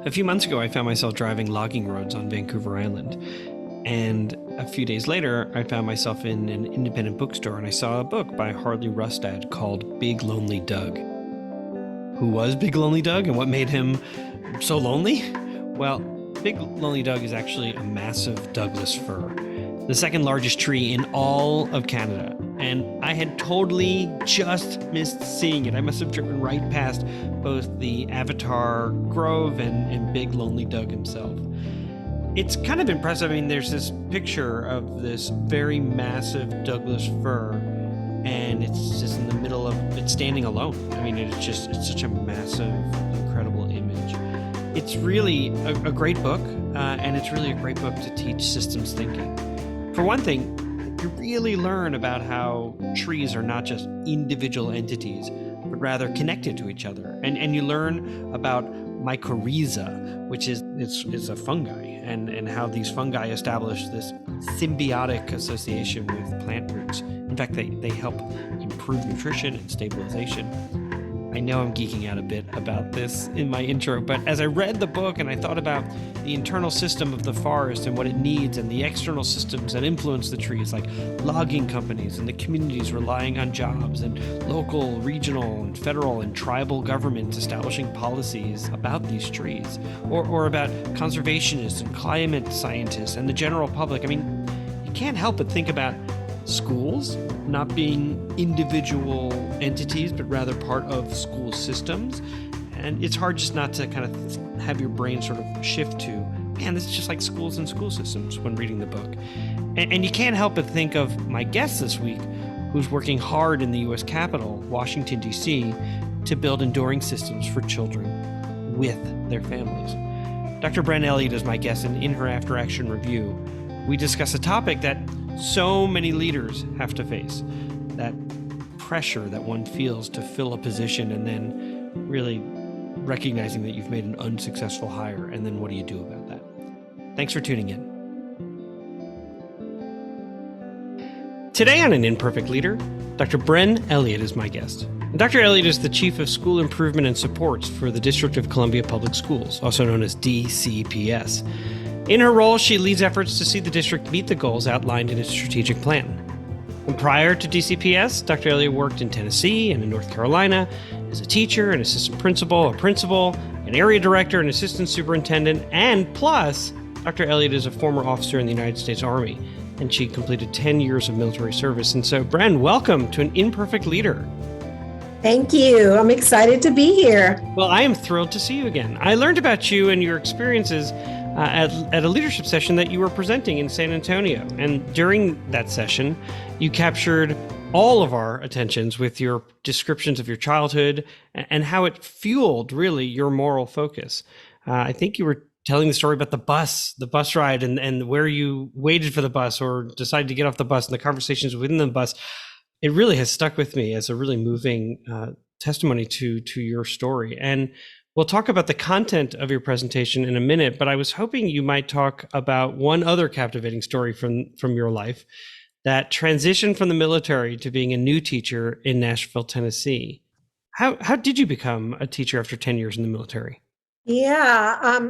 A few months ago, I found myself driving logging roads on Vancouver Island. And a few days later, I found myself in an independent bookstore and I saw a book by Harley Rustad called Big Lonely Doug. Who was Big Lonely Doug and what made him so lonely? Well, Big Lonely Doug is actually a massive Douglas fir, the second largest tree in all of Canada. And I had totally just missed seeing it. I must have driven right past both the Avatar Grove and Big Lonely Doug himself. It's kind of impressive. I mean, there's this picture of this very massive Douglas fir, and it's just in the middle of it standing alone. I mean, it's such a massive, incredible image. It's really a great book, and it's really a great book to teach systems thinking. For one thing, you really learn about how trees are not just individual entities, but rather connected to each other. And you learn about mycorrhiza, which is a fungi, and how these fungi establish this symbiotic association with plant roots. In fact, they help improve nutrition and stabilization. I know I'm geeking out a bit about this in my intro, but as I read the book and I thought about the internal system of the forest and what it needs and the external systems that influence the trees, like logging companies and the communities relying on jobs and local, regional, and federal and tribal governments establishing policies about these trees, or about conservationists and climate scientists and the general public. I mean, you can't help but think about schools not being individual entities, but rather part of school systems. And it's hard just not to kind of have your brain sort of shift to, man, this is just like schools and school systems when reading the book. And you can't help but think of my guest this week, who's working hard in the U.S. Capitol, Washington, D.C., to build enduring systems for children with their families. Dr. Bren Elliott is my guest, and in her After Action review, we discuss a topic that so many leaders have to face, that pressure that one feels to fill a position and then really recognizing that you've made an unsuccessful hire, and then what do you do about that? Thanks for tuning in. Today on An Imperfect Leader, Dr. Bren Elliott is my guest. Dr. Elliott is the Chief of School Improvement and Supports for the District of Columbia Public Schools, also known as DCPS. In her role, she leads efforts to see the district meet the goals outlined in its strategic plan. And prior to DCPS, Dr. Elliott worked in Tennessee and in North Carolina as a teacher, an assistant principal, a principal, an area director, an assistant superintendent, and plus, Dr. Elliott is a former officer in the United States Army, and she completed 10 years of military service. And so, Bren, welcome to An Imperfect Leader. Thank you. I'm excited to be here. Well, I am thrilled to see you again. I learned about you and your experiences at a leadership session that you were presenting in San Antonio. And during that session, you captured all of our attentions with your descriptions of your childhood and how it fueled really your moral focus. I think you were telling the story about the bus ride and where you waited for the bus or decided to get off the bus and the conversations within the bus. It really has stuck with me as a really moving testimony to your story. And we'll talk about the content of your presentation in a minute, but I was hoping you might talk about one other captivating story from your life, that transition from the military to being a new teacher in Nashville, Tennessee. How did you become a teacher after 10 years in the military? Yeah,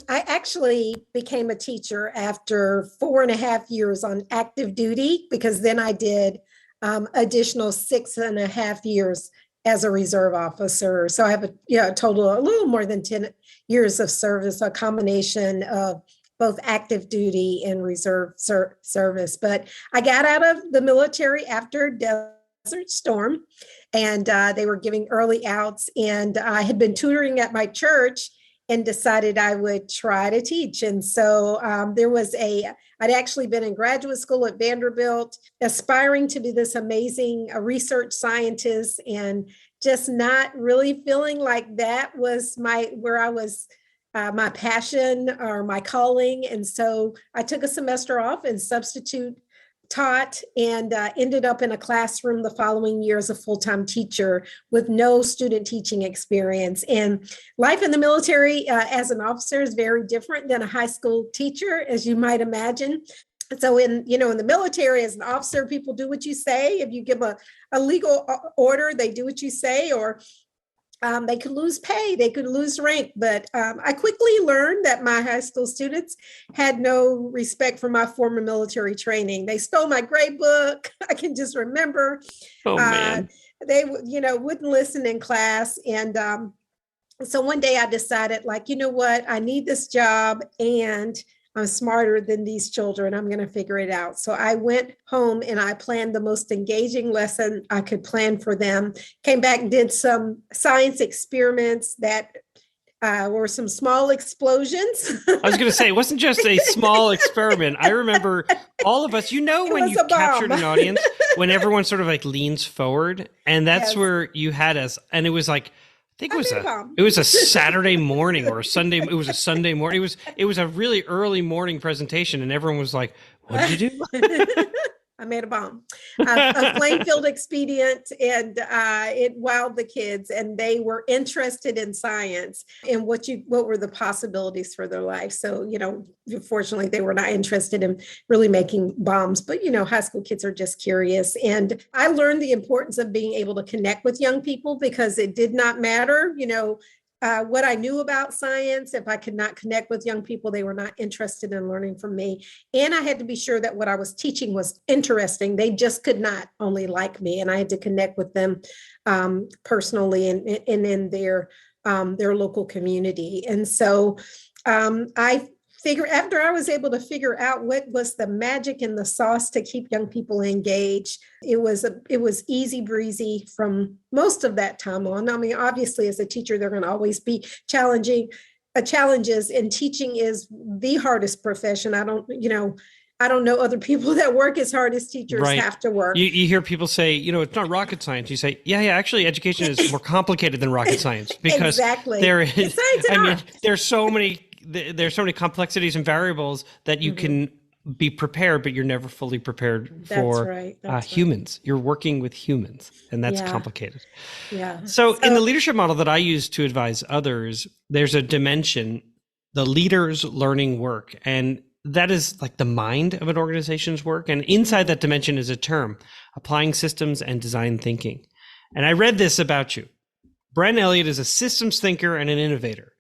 I actually became a teacher after 4.5 years on active duty, because then I did additional 6.5 years as a reserve officer. So I have a total a little more than 10 years of service, a combination of both active duty and reserve service. But I got out of the military after Desert Storm, and they were giving early outs, and I had been tutoring at my church and decided I would try to teach. And so I'd actually been in graduate school at Vanderbilt, aspiring to be this amazing research scientist, and just not really feeling like that was my passion or my calling. And so I took a semester off and substitute taught, and ended up in a classroom the following year as a full-time teacher with no student teaching experience. And life in the military as an officer is very different than a high school teacher, as you might imagine. So in the military, as an officer, people do what you say. If you give a legal order, they do what you say, or They could lose pay, they could lose rank. But I quickly learned that my high school students had no respect for my former military training. They stole my grade book. I can just remember Oh uh, man. they, wouldn't listen in class. And so one day I decided, like, you know what, I need this job and I'm smarter than these children. I'm going to figure it out. So I went home and I planned the most engaging lesson I could plan for them. Came back and did some science experiments that were some small explosions. I was going to say, it wasn't just a small experiment. I remember all of us, It when was you a bomb. captured an audience, when everyone sort of like leans forward, and that's Yes, where you had us. And it was like, I think I made a bomb. it was a Saturday morning or a Sunday. It was a Sunday morning. It was a really early morning presentation, and everyone was like, "What did you do?" I made a bomb, a flame-filled expedient, and it wowed the kids, and they were interested in science and what were the possibilities for their life. So, fortunately, they were not interested in really making bombs, but high school kids are just curious. And I learned the importance of being able to connect with young people because it did not matter, what I knew about science. If I could not connect with young people, they were not interested in learning from me. And I had to be sure that what I was teaching was interesting. They just could not only like me, and I had to connect with them personally and in their local community. And so I figure after I was able to figure out what was the magic in the sauce to keep young people engaged, it was easy breezy from most of that time on. I mean, obviously, as a teacher, they're going to always be challenges, and teaching is the hardest profession. I don't know other people that work as hard as teachers Right. have to work. You hear people say, it's not rocket science. You say, yeah, actually, education is more complicated than rocket science because Exactly. there It's is. science and art. There's so many complexities and variables that you can be prepared, but you're never fully prepared That's for right. That's humans. You're working with humans, and that's Yeah. complicated. Yeah. So in the leadership model that I use to advise others, there's a dimension, the leader's learning work. And that is like the mind of an organization's work. And inside that dimension is a term, applying systems and design thinking. And I read this about you. Bren Elliott is a systems thinker and an innovator.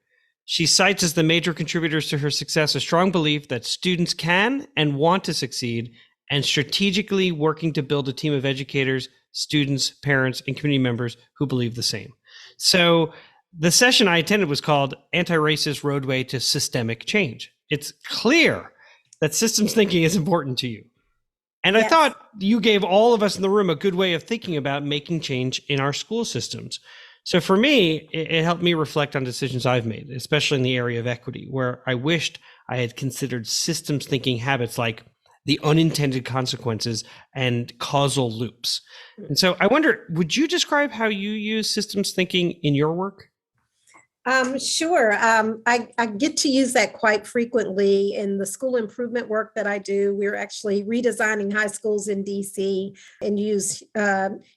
She cites as the major contributors to her success a strong belief that students can and want to succeed, and strategically working to build a team of educators, students, parents, and community members who believe the same. So the session I attended was called Anti-Racist Roadway to Systemic Change. It's clear that systems thinking is important to you. And I thought you gave all of us in the room a good way of thinking about making change in our school systems. So for me, it helped me reflect on decisions I've made, especially in the area of equity, where I wished I had considered systems thinking habits like the unintended consequences and causal loops. And so I wonder, would you describe how you use systems thinking in your work? Sure. I get to use that quite frequently in the school improvement work that I do. We're actually redesigning high schools in DC and use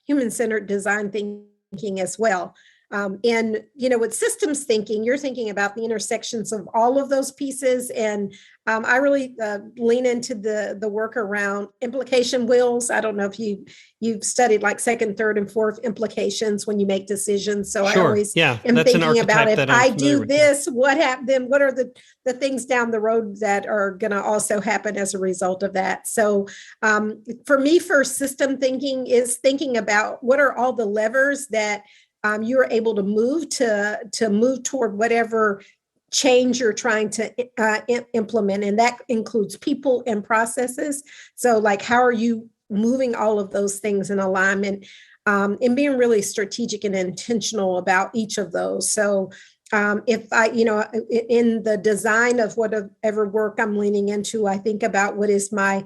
human-centered design thinking as well. And with systems thinking, you're thinking about the intersections of all of those pieces. And I really lean into the work around implication wheels. I don't know if you've studied like second, third, and fourth implications when you make decisions. So Sure. I always am that's thinking about if I do with. this, what happened? Then what are the things down the road that are going to also happen as a result of that? So for me, first, system thinking is thinking about what are all the levers that you're able to move toward whatever change you're trying to implement. And that includes people and processes. So like, how are you moving all of those things in alignment and being really strategic and intentional about each of those? So if I, in the design of whatever work I'm leaning into, I think about what is my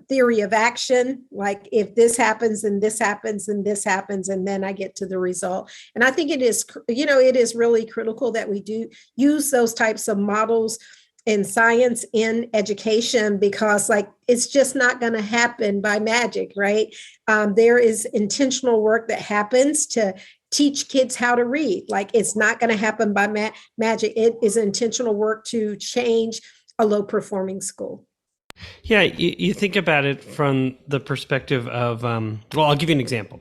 theory of action, like if this happens and this happens and this happens, and then I get to the result. And I think it is really critical that we do use those types of models in science in education, because like it's just not going to happen by magic, right? There is intentional work that happens to teach kids how to read. Like it's not going to happen by magic. It is intentional work to change a low performing school. Yeah, you think about it from the perspective of, well, I'll give you an example.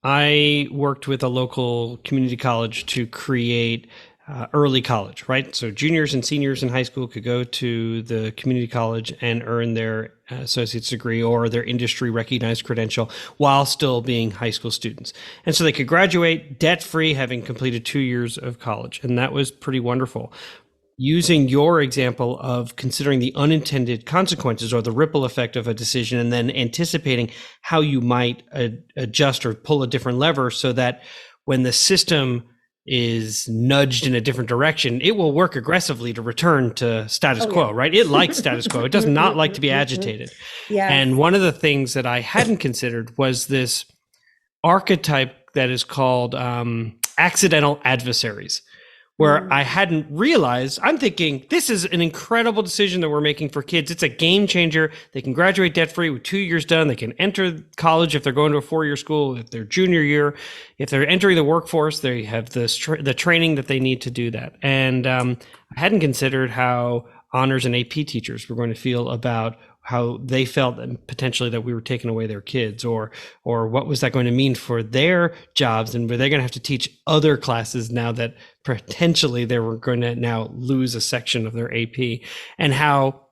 I worked with a local community college to create early college, right? So juniors and seniors in high school could go to the community college and earn their associate's degree or their industry recognized credential while still being high school students. And so they could graduate debt free, having completed 2 years of college. And that was pretty wonderful. Using your example of considering the unintended consequences or the ripple effect of a decision and then anticipating how you might adjust or pull a different lever so that when the system is nudged in a different direction, it will work aggressively to return to status quo, right? It likes status quo. It does not like to be agitated. Yes. And one of the things that I hadn't considered was this archetype that is called accidental adversaries, where I hadn't realized. I'm thinking, this is an incredible decision that we're making for kids. It's a game changer. They can graduate debt-free with 2 years done. They can enter college if they're going to a 4-year school, if they're junior year. If they're entering the workforce, they have the training that they need to do that. And I hadn't considered how honors and AP teachers were going to feel about how they felt potentially that we were taking away their kids, or what was that going to mean for their jobs, and were they going to have to teach other classes now that potentially they were going to now lose a section of their AP, and how,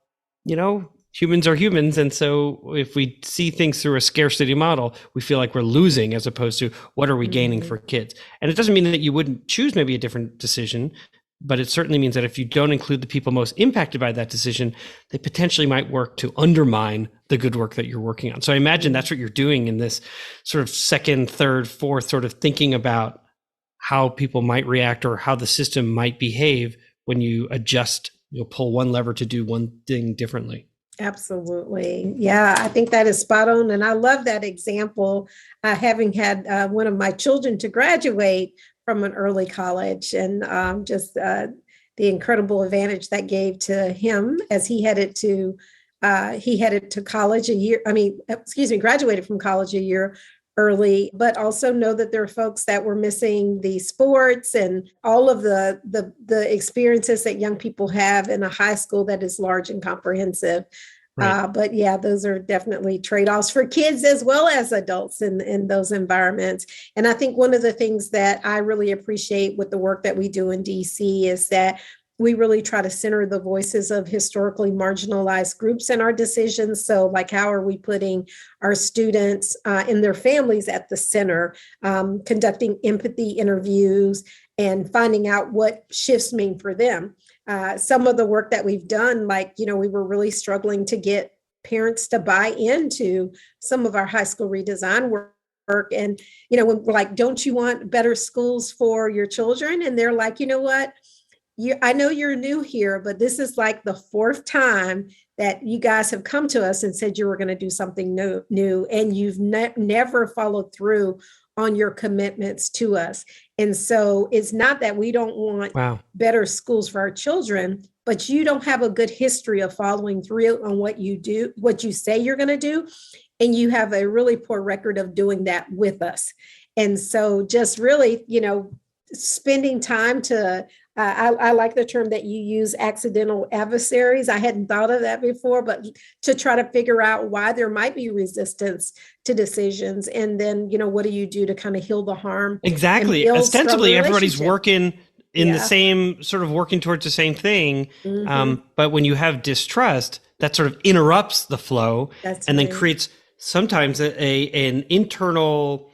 humans are humans. And so if we see things through a scarcity model, we feel like we're losing as opposed to what are we gaining for kids. And it doesn't mean that you wouldn't choose maybe a different decision, but it certainly means that if you don't include the people most impacted by that decision, they potentially might work to undermine the good work that you're working on. So I imagine that's what you're doing in this sort of second, third, fourth sort of thinking about how people might react or how the system might behave when you adjust, pull one lever to do one thing differently. Absolutely. Yeah, I think that is spot on. And I love that example, having had one of my children to graduate from an early college, and just the incredible advantage that gave to him as he headed to college graduated from college a year early, but also know that there are folks that were missing the sports and all of the experiences that young people have in a high school that is large and comprehensive. Right. But yeah, those are definitely trade-offs for kids as well as adults in those environments. And I think one of the things that I really appreciate with the work that we do in DC is that we really try to center the voices of historically marginalized groups in our decisions. So like, how are we putting our students and their families at the center, conducting empathy interviews and finding out what shifts mean for them. Some of the work that we've done, we were really struggling to get parents to buy into some of our high school redesign work. And, when we're like, don't you want better schools for your children? And they're like, you know what? I know you're new here, but this is like the fourth time that you guys have come to us and said you were going to do something new, and you've never followed through on your commitments to us. And so it's not that we don't want better schools for our children, but you don't have a good history of following through on what you do, what you say you're going to do. And you have a really poor record of doing that with us. And so just really, spending time to, I like the term that you use, accidental adversaries. I hadn't thought of that before, but to try to figure out why there might be resistance to decisions. And then, what do you do to kind of heal the harm? Exactly. Ostensibly, everybody's working in the same sort of working towards the same thing. But when you have distrust, that sort of interrupts the flow. Then creates sometimes an internal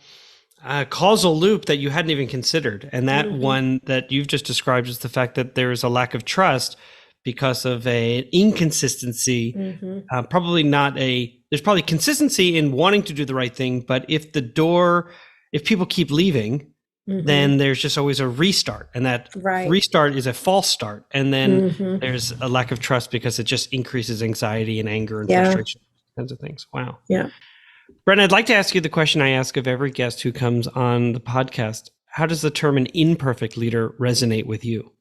causal loop that you hadn't even considered. And that one that you've just described is the fact that there is a lack of trust because of an inconsistency. There's probably consistency in wanting to do the right thing, but if people keep leaving, then there's just always a restart, and that restart is a false start. And then there's a lack of trust because it just increases anxiety and anger and frustration, kinds of things. Wow. Yeah. Bren, I'd like to ask you the question I ask of every guest who comes on the podcast. How does the term an imperfect leader resonate with you?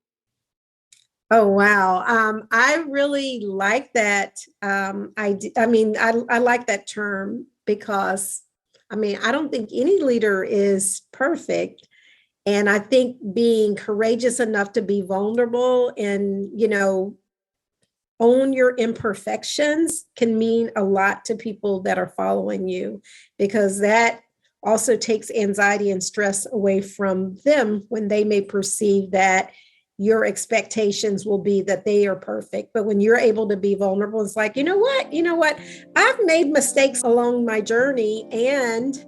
Oh, wow. I really like that. I like that term because, I don't think any leader is perfect. And I think being courageous enough to be vulnerable and, own your imperfections can mean a lot to people that are following you, because that also takes anxiety and stress away from them when they may perceive that your expectations will be that they are perfect. But when you're able to be vulnerable, it's like, you know what, I've made mistakes along my journey, and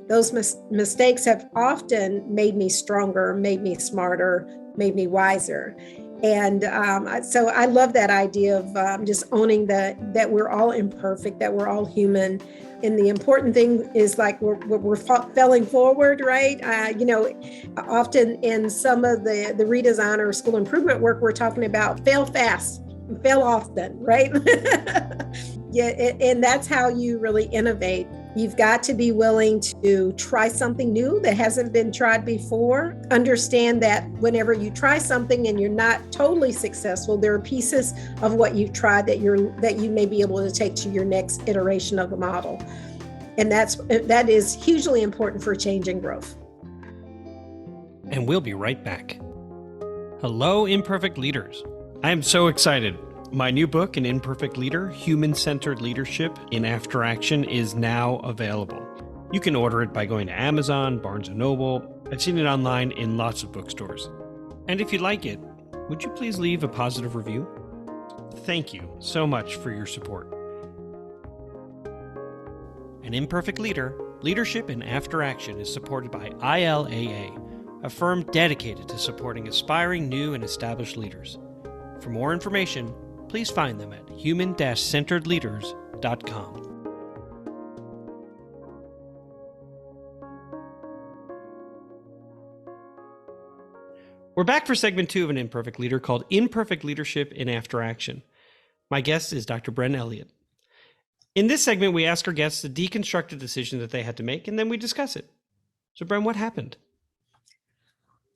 those mistakes have often made me stronger, made me smarter, made me wiser. And so I love that idea of just owning that we're all imperfect, that we're all human. And the important thing is like we're failing forward, right? Often in some of the redesign or school improvement work, we're talking about fail fast, fail often, right? Yeah, and that's how you really innovate. You've got to be willing to try something new that hasn't been tried before. Understand that whenever you try something and you're not totally successful, there are pieces of what you've tried that you may be able to take to your next iteration of the model. And that is hugely important for change and growth. And we'll be right back. Hello, Imperfect Leaders. I am so excited. My new book, An Imperfect Leader, Human-Centered Leadership in After Action, is now available. You can order it by going to Amazon, Barnes & Noble. I've seen it online in lots of bookstores. And if you like it, would you please leave a positive review? Thank you so much for your support. An Imperfect Leader, Leadership in After Action is supported by ILAA, a firm dedicated to supporting aspiring new and established leaders. For more information, please find them at human-centeredleaders.com. We're back for segment 2 of An Imperfect Leader called Imperfect Leadership in After Action. My guest is Dr. Bren Elliott. In this segment, we ask our guests to deconstruct a decision that they had to make, and then we discuss it. So, Bren, what happened?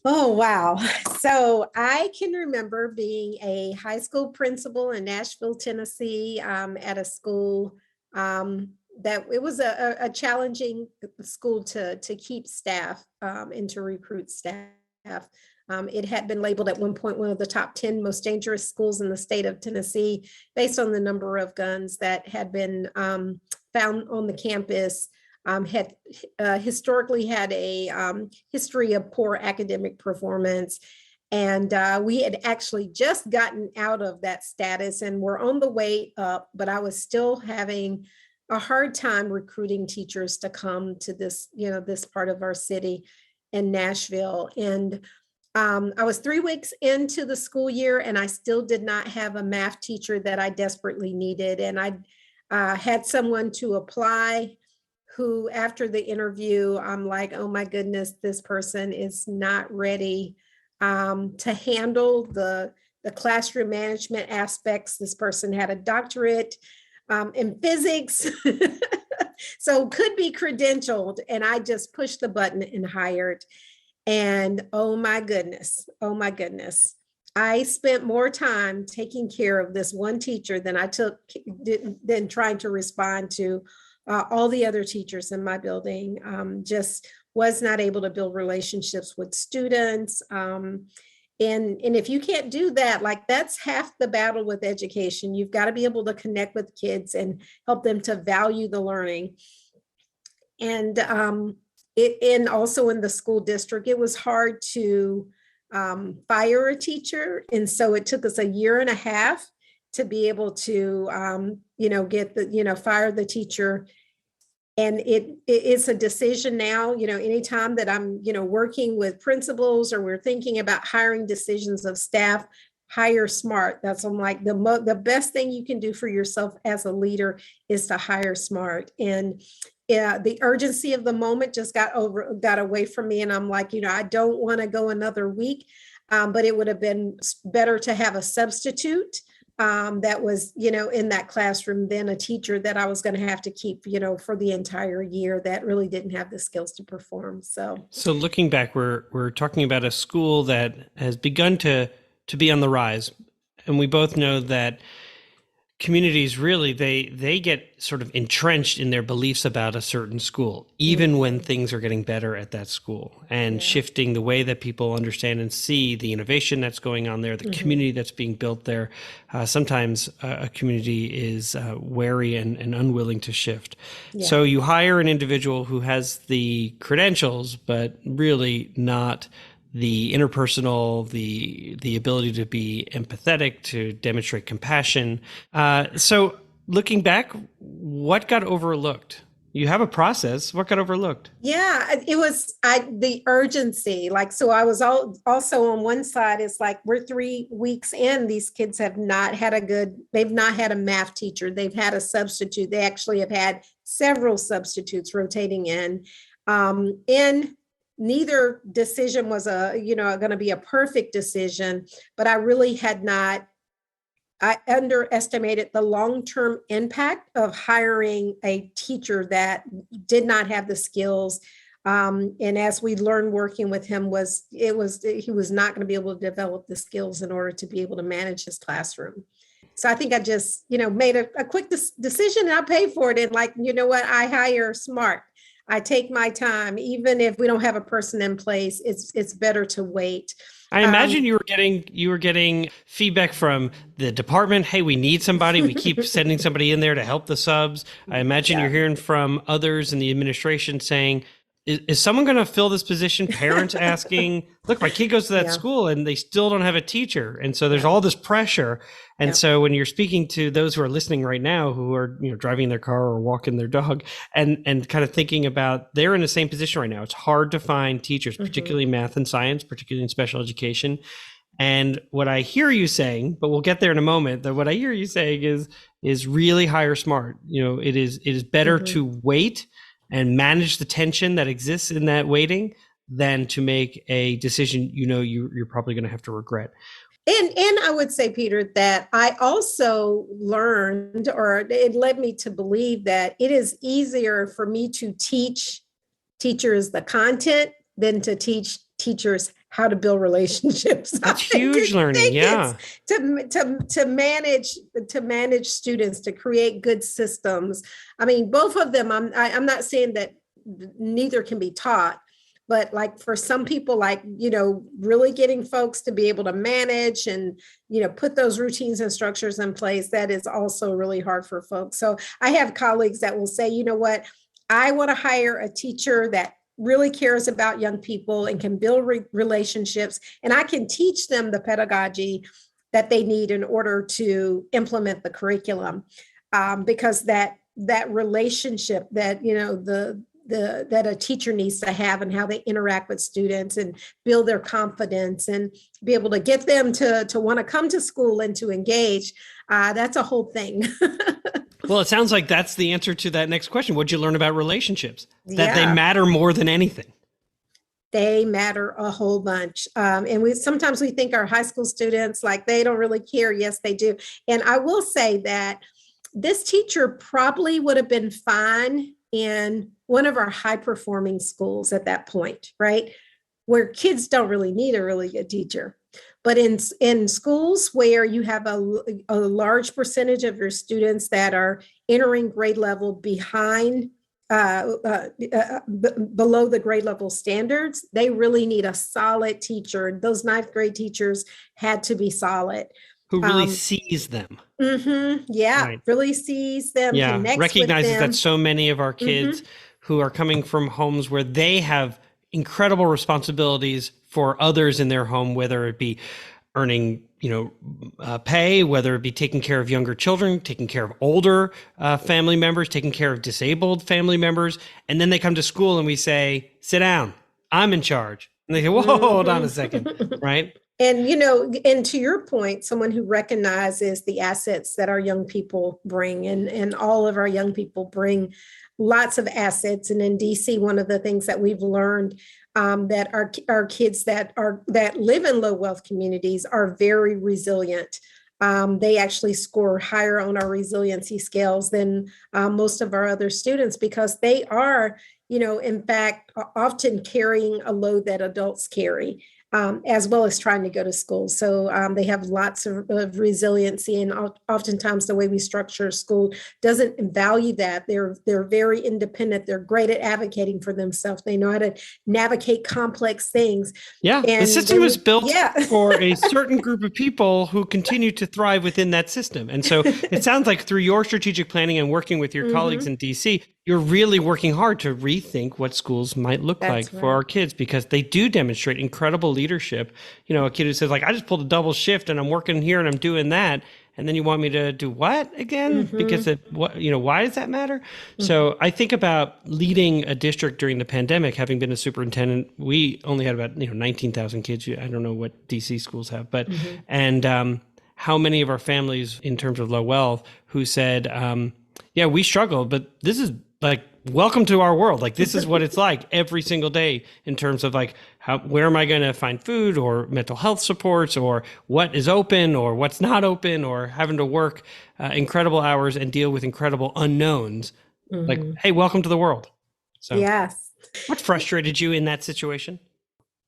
Oh, wow. So I can remember being a high school principal in Nashville, Tennessee, at a school that it was a challenging school to keep staff and to recruit staff. It had been labeled at one point one of the top 10 most dangerous schools in the state of Tennessee, based on the number of guns that had been found on the campus. Had historically had a history of poor academic performance. And we had actually just gotten out of that status and we're on the way up, but I was still having a hard time recruiting teachers to come to this, this part of our city in Nashville. And I was 3 weeks into the school year and I still did not have a math teacher that I desperately needed. And I had someone to apply who, after the interview, I'm like, oh my goodness, this person is not ready to handle the classroom management aspects. This person had a doctorate in physics, so could be credentialed. And I just pushed the button and hired. And oh my goodness, I spent more time taking care of this one teacher than than trying to respond to all the other teachers in my building. Just was not able to build relationships with students. And if you can't do that, like that's half the battle with education. You've got to be able to connect with kids and help them to value the learning. And also in the school district, it was hard to fire a teacher. And so it took us a year and a half to be able to, fire the teacher. And it's a decision now, anytime that I'm, working with principals or we're thinking about hiring decisions of staff, hire smart. I'm like, the best thing you can do for yourself as a leader is to hire smart. And the urgency of the moment just got away from me. And I'm like, I don't want to go another week, but it would have been better to have a substitute that was, in that classroom than a teacher that I was going to have to keep, for the entire year that really didn't have the skills to perform. So looking back, we're talking about a school that has begun to be on the rise. And we both know that communities really they get sort of entrenched in their beliefs about a certain school, even when Mhm. things are getting better at that school, and Yeah. shifting the way that people understand and see the innovation that's going on there, the Hmm. community that's being built there. Sometimes a community is wary and unwilling to shift. Yeah. So you hire an individual who has the credentials, but really not the interpersonal, the ability to be empathetic, to demonstrate compassion. So looking back, what got overlooked? You have a process. What got overlooked? Yeah, it was the urgency. Like, so I was also on one side, it's like we're 3 weeks in, these kids have not had they've not had a math teacher. They've had a substitute. They actually have had several substitutes rotating in. And neither decision was going to be a perfect decision, but I really had not I underestimated the long-term impact of hiring a teacher that did not have the skills. And as we learned working with him, he was not going to be able to develop the skills in order to be able to manage his classroom. So I think I just, made a quick decision and I paid for it. And like, you know what, I hire smart. I take my time, even if we don't have a person in place. It's better to wait. I Um, imagine you were getting feedback from the department. Hey, we need somebody. We keep sending somebody in there to help the subs. I imagine you're yeah. hearing from others in the administration saying, is someone going to fill this position? Parents asking, look, my kid goes to that Yeah. school and they still don't have a teacher. And so there's Yeah. all this pressure. And Yeah. so when you're speaking to those who are listening right now, who are, driving their car or walking their dog and kind of thinking about, they're in the same position right now. It's hard to find teachers, Mhm. particularly math and science, particularly in special education. And what I hear you saying, but we'll get there in a moment, that what I hear you saying is really hire smart. It is better Mhm. to wait and manage the tension that exists in that waiting than to make a decision you're probably going to have to regret. And I would say, Peter, that I also learned, or it led me to believe that it is easier for me to teach teachers the content than to teach teachers how to build relationships. I That's huge learning. think it's Yeah. to manage students, to create good systems. I mean, both of them. I'm not saying that neither can be taught, but like for some people, like really getting folks to be able to manage and put those routines and structures in place, that is also really hard for folks. So I have colleagues that will say, you know what, I want to hire a teacher that really cares about young people and can build relationships, and I can teach them the pedagogy that they need in order to implement the curriculum, because that relationship that that a teacher needs to have, and how they interact with students and build their confidence and be able to get them to want to come to school and to engage, that's a whole thing. Well, it sounds like that's the answer to that next question. What'd you learn about relationships? That they Yeah, matter more than anything. they matter a whole bunch. And we sometimes we think our high school students, like, they don't really care. Yes, they do. And I will say that this teacher probably would have been fine in one of our high performing schools at that point, right? Where kids don't really need a really good teacher. But in schools where you have a large percentage of your students that are entering grade level behind, below the grade level standards, they really need a solid teacher. Those ninth grade teachers had to be solid. Who really Um, sees them. yeah, Right. really sees them, Yeah. connects with Recognizes that them. so many of our Hmm. kids who are coming from homes where they have incredible responsibilities for others in their home, whether it be earning, pay, whether it be taking care of younger children, taking care of older family members, taking care of disabled family members. And then they come to school and we say, sit down, I'm in charge. And they say, whoa, hold on Hmm. a second. Right. And to your point, someone who recognizes the assets that our young people bring, and all of our young people bring lots of assets. And in DC, one of the things that we've learned, that our kids that live in low wealth communities are very resilient. They actually score higher on our resiliency scales than most of our other students, because they are, in fact, often carrying a load that adults carry. as well as trying to go to school. So they have lots of resiliency, and oftentimes the way we structure school doesn't value that. They're very independent. They're great at advocating for themselves. They know how to navigate complex things. Yeah, the And system was built yeah. for a certain group of people who continue to thrive within that system. And so it sounds like through your strategic planning and working with your colleagues in DC, you're really working hard to rethink what schools might look That's like for right. our kids, because they do demonstrate incredible leadership. You know, a kid who says, like, I just pulled a double shift and I'm working here and I'm doing that. And then you want me to do what again? Because why does that matter? So I think about leading a district during the pandemic. Having been a superintendent, we only had about 19,000 kids. I don't know what DC schools have, but and how many of our families in terms of low wealth who said, yeah, we struggle, but this is like, welcome to our world. Like, this is what it's like every single day in terms of like, where am I going to find food or mental health supports, or what is open or what's not open, or having to work incredible hours and deal with incredible unknowns. Like, hey, welcome to the world. So Yes. what frustrated you in that situation?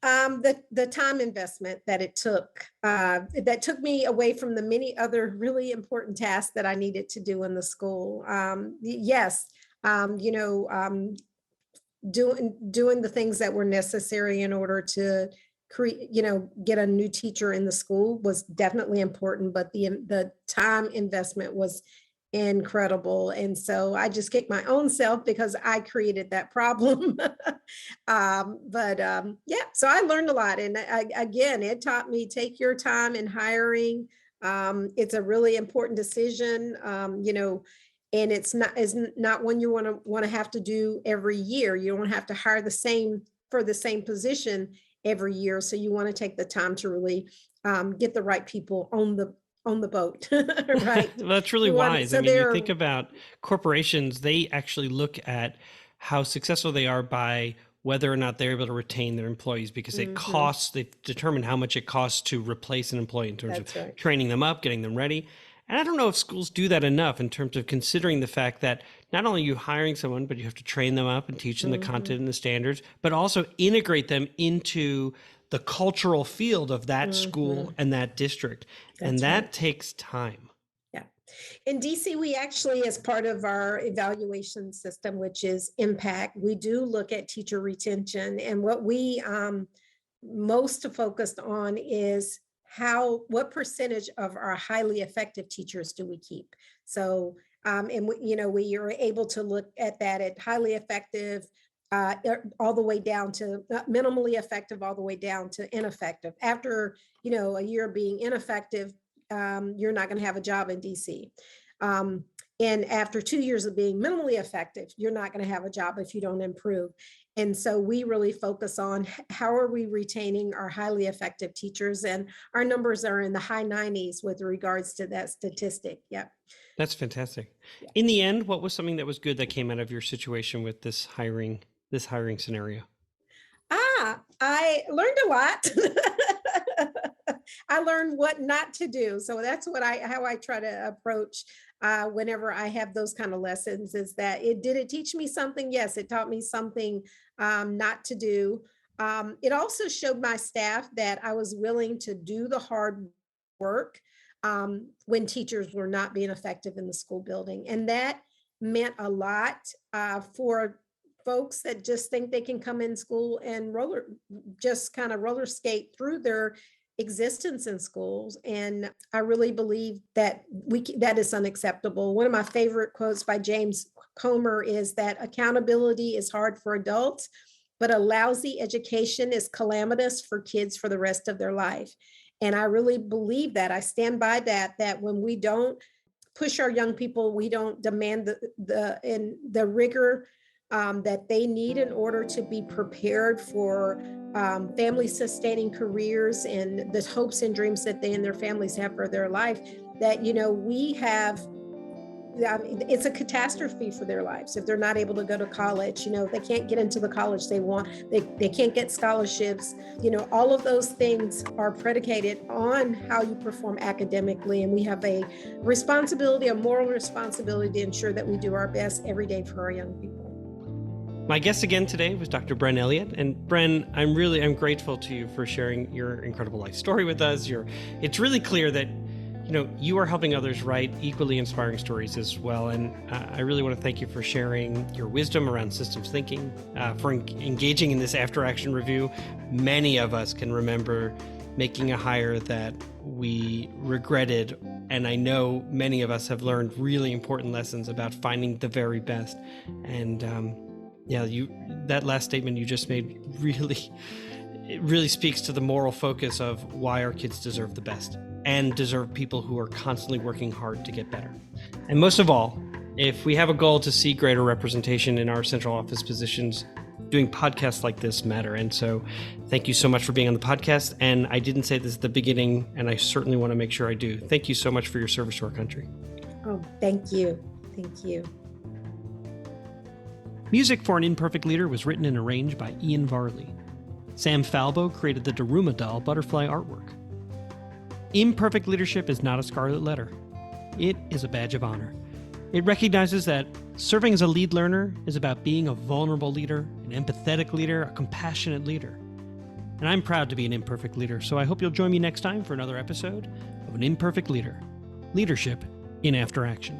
The time investment that it took, that took me away from the many other really important tasks that I needed to do in the school. Yes, doing the things that were necessary in order to create, get a new teacher in the school was definitely important, but the time investment was incredible. And so I just kicked my own self because I created that problem. Yeah, so I learned a lot. And again, it taught me, take your time in hiring. It's a really important decision, and it's not one you want to have to do every year. You don't have to hire for the same position every year. So you want to take the time to really get the right people on the boat. Right. That's really wise. I mean, you think about corporations, they actually look at how successful they are by whether or not they're able to retain their employees, because it costs, they determine how much it costs to replace an employee in terms of training them up, getting them ready. And I don't know if schools do that enough in terms of considering the fact that not only are you hiring someone, but you have to train them up and teach them the content and the standards, but also integrate them into the cultural field of that school and that district. And that takes time. Yeah. In DC, we actually, as part of our evaluation system, which is impact, we do look at teacher retention. And what we most focused on is what percentage of our highly effective teachers do we keep? So, and we are able to look at that at highly effective, all the way down to minimally effective, all the way down to ineffective. After, a year of being ineffective, you're not going to have a job in DC. And after 2 years of being minimally effective, you're not going to have a job if you don't improve. And so we really focus on how are we retaining our highly effective teachers, and our numbers are in the high 90s with regards to that statistic. Yeah. That's fantastic. Yeah. In the end, what was something that was good that came out of your situation with this hiring scenario? I learned a lot. I learned what not to do. So that's how I try to approach whenever I have those kind of lessons, is that did it teach me something? Yes, it taught me something not to do. It also showed my staff that I was willing to do the hard work when teachers were not being effective in the school building. And that meant a lot for folks that just think they can come in school and roller skate through their existence in schools. And I really believe that that is unacceptable. One of my favorite quotes by James Comer is that accountability is hard for adults, but a lousy education is calamitous for kids for the rest of their life. And I really believe that. I stand by that when we don't push our young people, we don't demand the rigor that they need in order to be prepared for family sustaining careers and the hopes and dreams that they and their families have for their life, that we have, it's a catastrophe for their lives if they're not able to go to college. They can't get into the college they want. They can't get scholarships. All of those things are predicated on how you perform academically, and we have a moral responsibility to ensure that we do our best every day for our young people. My guest again today was Dr. Bren Elliott. And Bren, I'm grateful to you for sharing your incredible life story with us. It's really clear that you are helping others write equally inspiring stories as well. And I really want to thank you for sharing your wisdom around systems thinking, for engaging in this after action review. Many of us can remember making a hire that we regretted. And I know many of us have learned really important lessons about finding the very best. And that last statement you just made really speaks to the moral focus of why our kids deserve the best and deserve people who are constantly working hard to get better. And most of all, if we have a goal to see greater representation in our central office positions, doing podcasts like this matter. And so thank you so much for being on the podcast. And I didn't say this at the beginning, and I certainly want to make sure I do. Thank you so much for your service to our country. Oh, thank you. Thank you. Music for An Imperfect Leader was written and arranged by Ian Varley. Sam Falbo created the Daruma doll butterfly artwork. Imperfect leadership is not a scarlet letter. It is a badge of honor. It recognizes that serving as a lead learner is about being a vulnerable leader, an empathetic leader, a compassionate leader. And I'm proud to be an imperfect leader, so I hope you'll join me next time for another episode of An Imperfect Leader. Leadership in After Action.